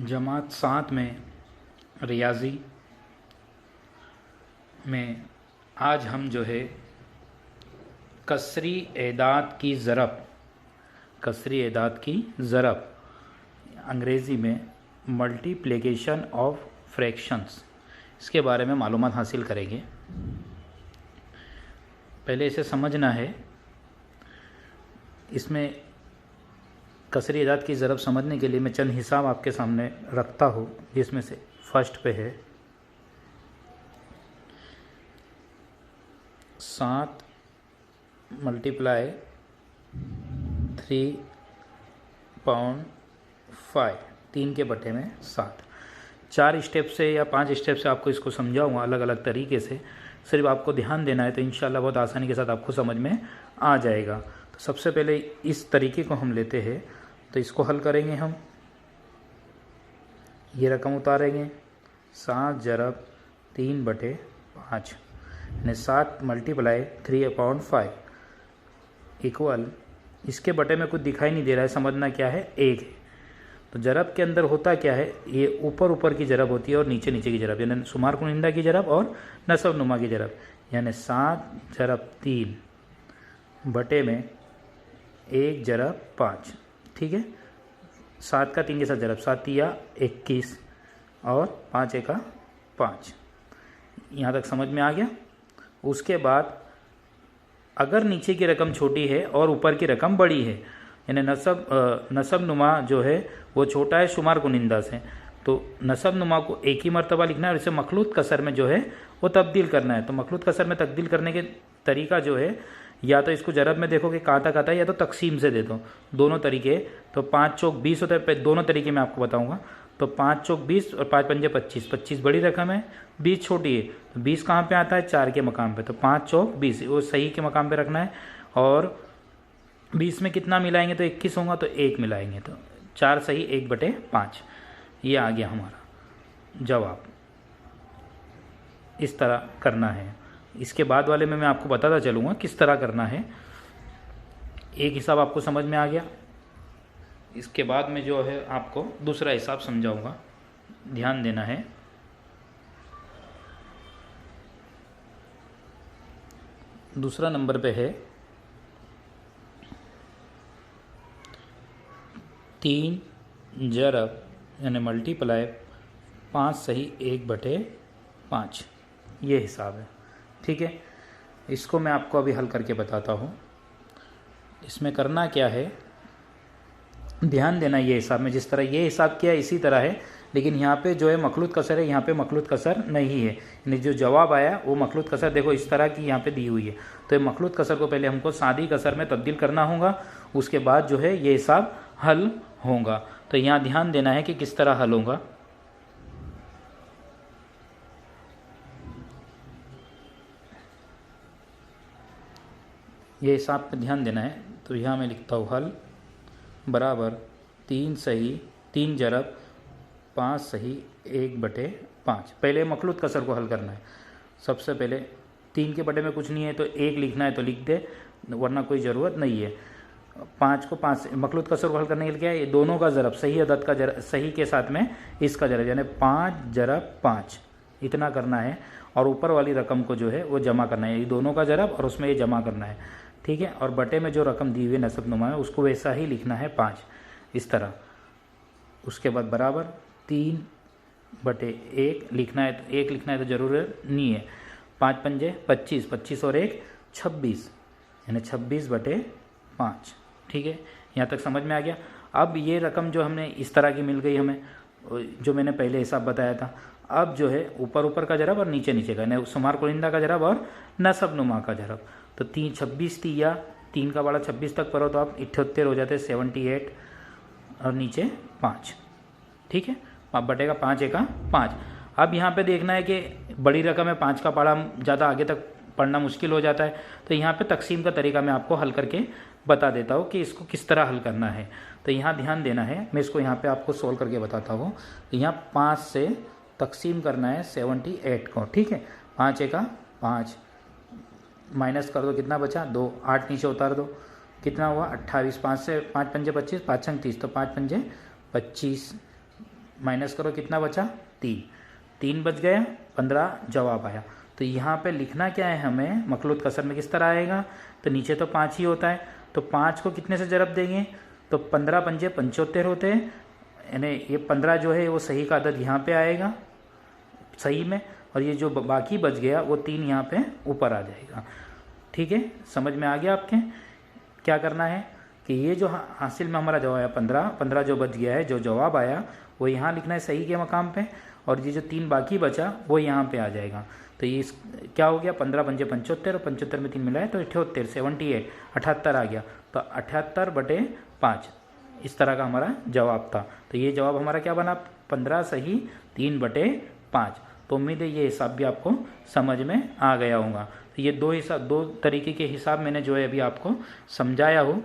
जमात 7 में रियाजी में आज हम जो है कसरी एदाद की ज़रब अंग्रेज़ी में मल्टीप्लिकेशन ऑफ फ्रैक्शंस, इसके बारे में मालूमात हासिल करेंगे। पहले इसे समझना है। इसमें कसरी एदाद की ज़रब समझने के लिए मैं चंद हिसाब आपके सामने रखता हूँ, जिसमें से फर्स्ट पे है 7 × 3/5, 3 के बटे में 7। 4 स्टेप से या 5 स्टेप से आपको इसको समझाऊंगा अलग अलग तरीके से। सिर्फ आपको ध्यान देना है तो इंशाल्लाह बहुत आसानी के साथ आपको समझ में आ जाएगा। तो सबसे पहले इस तरीके को हम लेते हैं, तो इसको हल करेंगे हम। ये रकम उतारेंगे 7 × 3/5 यानी 7 × 3/5 इक्वल, इसके बटे में कुछ दिखाई नहीं दे रहा है, समझना क्या है, 1 है। तो ज़रब के अंदर होता क्या है, ये ऊपर ऊपर की ज़रब होती है और नीचे नीचे की ज़रब, यानी शुमार कुनिंदा की ज़रब और नसब नुमा की ज़रब। यानी 7 × 3 बटे में 1 × 5, ठीक है। 7 का 3 के साथ ज़रब, 7 या 21 और 5 एका 5। यहाँ तक समझ में आ गया। उसके बाद अगर नीचे की रकम छोटी है और ऊपर की रकम बड़ी है, यानी नसब नुमा जो है वो छोटा है शुमार कुनिंदा से, तो नसब नुमा को एक ही मरतबा लिखना है और इसे मखलूत कसर में जो है वो तब्दील करना है। तो मखलूत कसर में तब्दील करने के तरीका जो है, या तो इसको ज़रब में देखो कि कहाँ तक आता है, या तो तकसीम से दे दो, दोनों तरीके। तो 5 चौक 20 होता है, दोनों तरीके मैं आपको बताऊंगा। तो 5 चौक 20 और 5 पंजे 25, 25 बड़ी रकम है, 20 छोटी है। तो 20 कहाँ पे आता है, 4 के मकाम पे। तो 5 चौक 20 वो सही के मकाम पे रखना है, और 20 में कितना मिलाएंगे तो 21 होगा, तो 1 मिलाएंगे तो 4 सही 1/5। ये आ गया हमारा जवाब। इस तरह करना है। इसके बाद वाले में मैं आपको बताता चलूँगा किस तरह करना है। एक हिसाब आपको समझ में आ गया। इसके बाद में जो है आपको दूसरा हिसाब समझाऊंगा, ध्यान देना है। दूसरा नंबर पे है 3 ज़रब यानी मल्टीप्लाई 5 सही 1/5, ये हिसाब है, ठीक है। इसको मैं आपको अभी हल करके बताता हूँ। इसमें करना क्या है, ध्यान देना। ये हिसाब में जिस तरह ये हिसाब किया इसी तरह है, लेकिन यहाँ पे जो है मखलूत कसर है, यहाँ पे मखलूत कसर नहीं है। यानी जो जवाब आया वो मखलूत कसर देखो इस तरह की यहाँ पे दी हुई है। तो ये मखलूत कसर को पहले हमको सादी कसर में तब्दील करना होगा, उसके बाद जो है ये हिसाब हल होगा। तो यहाँ ध्यान देना है कि किस तरह हल होगा। ये हिसाब पे ध्यान देना है। तो यहाँ मैं लिखता हूँ हल बराबर 3 ज़रब 5 सही 1/5। पहले मखलूत कसर को हल करना है। सबसे पहले 3 के बटे में कुछ नहीं है तो 1 लिखना है तो लिख दे, वरना कोई ज़रूरत नहीं है। 5 को 5 मखलूत कसर को हल करने के लिए क्या है, ये दोनों का ज़रब, सही अदद का ज़रब, सही के साथ में इसका ज़रब, यानी 5 × 5 इतना करना है। और ऊपर वाली रकम को जो है वो जमा करना है, ये दोनों का ज़रब और उसमें ये जमा करना है, ठीक है। और बटे में जो रकम दी हुई है नसब नुमा में उसको वैसा ही लिखना है 5, इस तरह। उसके बाद बराबर 3/1 लिखना है, तो 1 लिखना है तो ज़रूरत नहीं है। 5 पंजे 25, 25 और 1 26, यानी 26/5, ठीक है। यहाँ तक समझ में आ गया। अब ये रकम जो हमने इस तरह की मिल गई हमें, जो मैंने पहले हिसाब बताया था। अब जो है ऊपर ऊपर का ज़रब और नीचे नीचे का, यानी शुमार कुनिंदा का ज़रब और नसब नुमा का ज़रब। तो 26 या 3 का बड़ा 26 तक पढ़ो तो आप 78 हो जाते, 78 और नीचे 5, ठीक है। आप बटेगा 5 एका 5। अब यहाँ पे देखना है कि बड़ी रकम है, 5 का पारा ज़्यादा आगे तक पढ़ना मुश्किल हो जाता है। तो यहाँ पे तकसीम का तरीका मैं आपको हल करके बता देता हूँ कि इसको किस तरह हल करना है। तो यहाँ ध्यान देना है, मैं इसको यहाँ पे आपको सोल्व करके बताता हूँ। तो यहाँ 5 से तकसीम करना है 78 को, ठीक है। 5 एका 5 माइनस कर दो, कितना बचा 2, 8 नीचे उतार दो, कितना हुआ 28, 5 से 5 पंजे 25, 5 छंग 30, तो 5 पंजे 25 माइनस करो, कितना बचा 3 बच गया, 15 जवाब आया। तो यहाँ पे लिखना क्या है हमें, मखलूत कसर में किस तरह आएगा, तो नीचे तो 5 ही होता है, तो 5 को कितने से ज़रब देंगे, तो 15 पंजे 75 होते हैं, यानी ये 15 जो है वो सही का अदद यहाँ पे आएगा सही में, और ये जो बाकी बच गया वो 3 यहाँ पे ऊपर आ जाएगा। ठीक है, समझ में आ गया आपके। क्या करना है कि ये जो हासिल में हमारा जवाब आया 15 जो बच गया है, जो जवाब आया वो यहाँ लिखना है सही के मकाम पे, और ये जो 3 बाकी बचा वो यहाँ पे आ जाएगा। तो ये क्या हो गया, 15 पंजे 75 और 75 में 3 मिला है तो 78, 78 78 आ गया, तो 78/5 इस तरह का हमारा जवाब था। तो ये जवाब हमारा क्या बना, 15 सही 3/5। तो उम्मीद है ये हिसाब भी आपको समझ में आ गया होगा। तो ये दो तरीके के हिसाब मैंने जो है अभी आपको समझाया हूँ,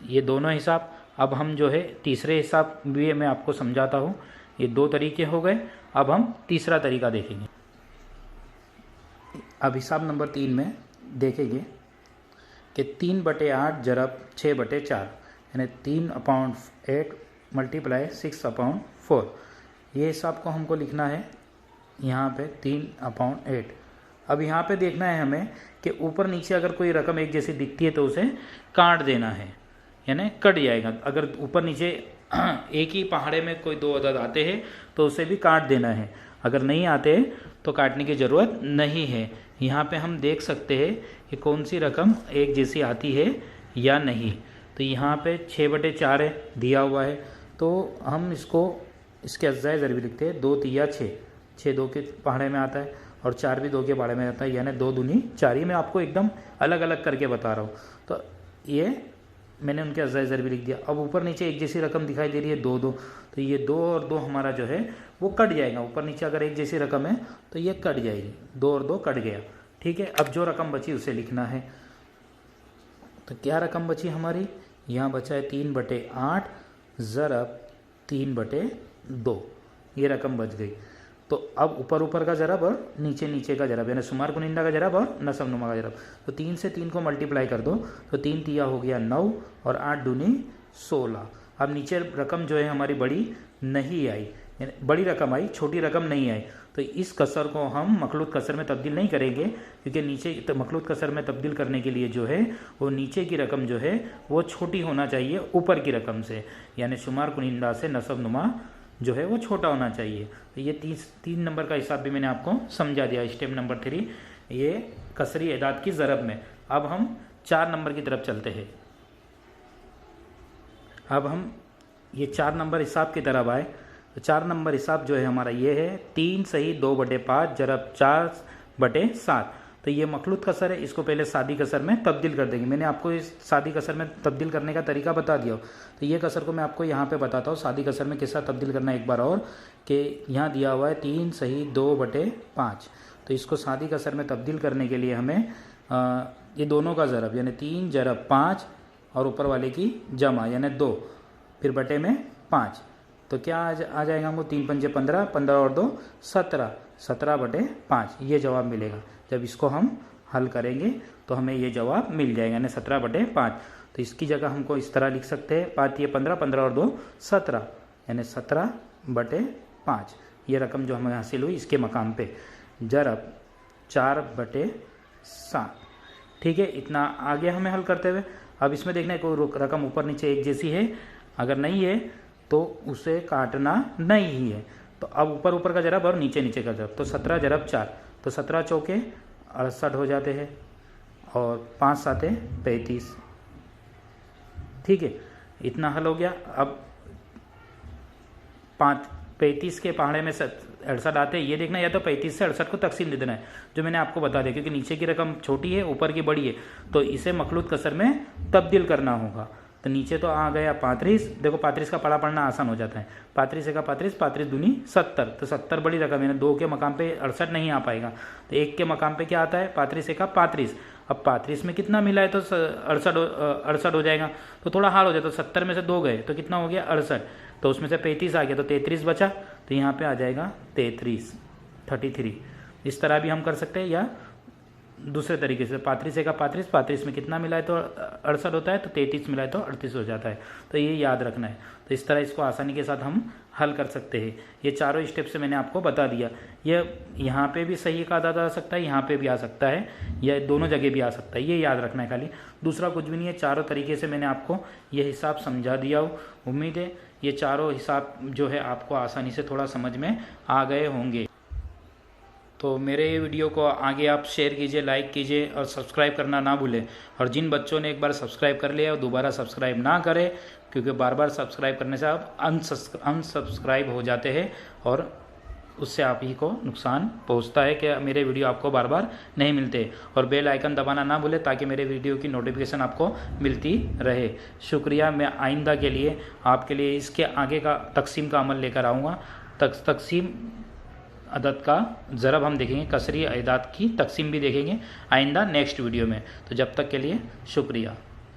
ये दोनों हिसाब। अब हम जो है तीसरे हिसाब भी मैं आपको समझाता हूँ। ये 2 तरीके हो गए, अब हम तीसरा तरीका देखेंगे। अब हिसाब नंबर 3 में देखेंगे कि 3/8 ज़रब 6/4, यानी 3/8 मल्टीप्लाई 6/4। ये हिसाब को हमको लिखना है यहाँ पे 3/8। अब यहाँ पे देखना है हमें कि ऊपर नीचे अगर कोई रकम एक जैसी दिखती है तो उसे काट देना है, यानी कट जाएगा। अगर ऊपर नीचे एक ही पहाड़े में कोई 2 अदद आते हैं तो उसे भी काट देना है, अगर नहीं आते तो काटने की ज़रूरत नहीं है। यहाँ पे हम देख सकते हैं कि कौन सी रकम एक जैसी आती है या नहीं। तो यहाँ पे 6/4 है दिया हुआ है, तो हम इसके अज्जाए ज़रूर लिखते हैं, 2 तिया 6, 6 2 के पहाड़े में आता है और 4 भी 2 के पहाड़े में आता है, यानी 2 दूनी 4 ही मैं आपको एकदम अलग अलग करके बता रहा हूँ। तो ये मैंने उनके अज्जाए ज़रूर लिख दिया। अब ऊपर नीचे एक जैसी रकम दिखाई दे रही है 2 2, तो ये 2 और 2 हमारा जो है वो कट जाएगा। ऊपर नीचे अगर एक जैसी रकम है तो ये कट जाएगी, 2 और 2 कट गया। ठीक है, अब जो रकम बची उसे लिखना है। तो क्या रकम बची हमारी, यहाँ बचा है 3/8 ज़रब 3/2, ये रकम बच गई। तो अब ऊपर का ज़रब और नीचे का ज़रब, यानी शुमार कुनिंदा का ज़रब और नसब नुमा का ज़रब। तो 3 से 3 को मल्टीप्लाई कर दो, तो 3 तिया हो गया 9 और 8 दूनी 16। अब नीचे रकम जो है हमारी बड़ी नहीं आई, बड़ी रकम आई, छोटी रकम नहीं आई। तो इस कसर को हम मखलूत कसर में तब्दील नहीं करेंगे, क्योंकि नीचे मखलूत कसर में तब्दील करने के लिए जो है वो नीचे की रकम जो है वो छोटी होना चाहिए ऊपर की रकम से, यानी शुमार कुनिंदा से नसब नुमा जो है वो छोटा होना चाहिए। तो ये 3 नंबर का हिसाब भी मैंने आपको समझा दिया, स्टेप नंबर 3 ये कसरी एदाद की ज़रब में। अब हम 4 नंबर की तरफ चलते हैं। अब हम ये 4 नंबर हिसाब की तरफ आए, तो 4 नंबर हिसाब जो है हमारा ये है 3 सही 2/5 ज़रब 4/7। तो ये मखलूत कसर है, इसको पहले सादी कसर में तब्दील कर देंगे। मैंने आपको इस सादी कसर में तब्दील करने का तरीका बता दिया। तो ये कसर को मैं आपको यहाँ पे बताता हूँ सादी कसर में कैसा तब्दील करना है एक बार और, कि यहाँ दिया हुआ है 3 सही 2/5। तो इसको सादी कसर में तब्दील करने के लिए हमें ये दोनों का ज़रब यानी 3 ज़रब 5 और ऊपर वाले की जमा यानी 2, फिर बटे में 5। तो क्या आ जाएगा हमको, 3 पंजे 15, 15 और 2 17, 17/5 ये जवाब मिलेगा। जब इसको हम हल करेंगे तो हमें ये जवाब मिल जाएगा, यानी 17/5। तो इसकी जगह हमको इस तरह लिख सकते हैं, 5 ये 15, 15 और 2 17, यानी 17/5 ये रकम जो हमें हासिल हुई इसके मकाम पे ज़रब 4/7। ठीक है, इतना आगे हमें हल करते हुए। अब इसमें देखना है कोई रकम ऊपर नीचे एक जैसी है, अगर नहीं है तो उसे काटना नहीं ही है। तो अब ऊपर का ज़रब और नीचे का ज़रब, तो 17 ज़रब 4, तो 17 चौके 68 हो जाते हैं और 5 साते 35। ठीक है, इतना हल हो गया। अब 35 के पहाड़े में 68 आते हैं, ये देखना या तो 35 से 68 को तकसीम दे देना है, जो मैंने आपको बता दिया, क्योंकि नीचे की रकम छोटी है ऊपर की बड़ी है, तो इसे मखलूत कसर में तब्दील करना होगा। तो नीचे तो आ गया 35, देखो 35 का पढ़ा पढ़ना आसान हो जाता है, 35 का 35, 35 दूनी 70, तो 70 बड़ी रकम है, 2 के मकाम पे 68 नहीं आ पाएगा, तो 1 के मकाम पे क्या आता है 35 का 35। अब 35 में कितना मिला है तो 68 हो जाएगा, तो थोड़ा हाल हो जाए, तो 70 में से 2 गए तो कितना हो गया 68, तो उसमें से 35 आ गया तो 33 बचा, तो यहाँ पे आ जाएगा 33। इस तरह भी हम कर सकते हैं, या दूसरे तरीके से 35 का 35 में कितना मिला है तो 68 होता है, तो 33 मिला है तो 38 हो जाता है। तो ये याद रखना है। तो इस तरह इसको आसानी के साथ हम हल कर सकते हैं। ये चारों स्टेप से मैंने आपको बता दिया। ये यहाँ पे भी सही का आधा आ सकता है, यहाँ पे भी आ सकता है, या दोनों जगह भी आ सकता है। ये याद रखना है खाली, दूसरा कुछ भी नहीं है। चारों तरीके से मैंने आपको ये हिसाब समझा दिया हो। उम्मीद है ये चारों हिसाब जो है आपको आसानी से थोड़ा समझ में आ गए होंगे। तो मेरे वीडियो को आगे आप शेयर कीजिए, लाइक कीजिए और सब्सक्राइब करना ना भूलें। और जिन बच्चों ने एक बार सब्सक्राइब कर लिया है वो दोबारा सब्सक्राइब ना करें, क्योंकि बार बार सब्सक्राइब करने से आप अनसब्सक्राइब हो जाते हैं और उससे आप ही को नुकसान पहुंचता है कि मेरे वीडियो आपको बार बार नहीं मिलते। और बेल आइकन दबाना ना भूलें ताकि मेरे वीडियो की नोटिफिकेशन आपको मिलती रहे। शुक्रिया। मैं आइंदा के लिए आपके लिए इसके आगे का तकसीम का अमल लेकर आऊँगा। तकसीम अदद का ज़रब हम देखेंगे, कसरी अदाद की तकसीम भी देखेंगे आइंदा नेक्स्ट वीडियो में। तो जब तक के लिए शुक्रिया।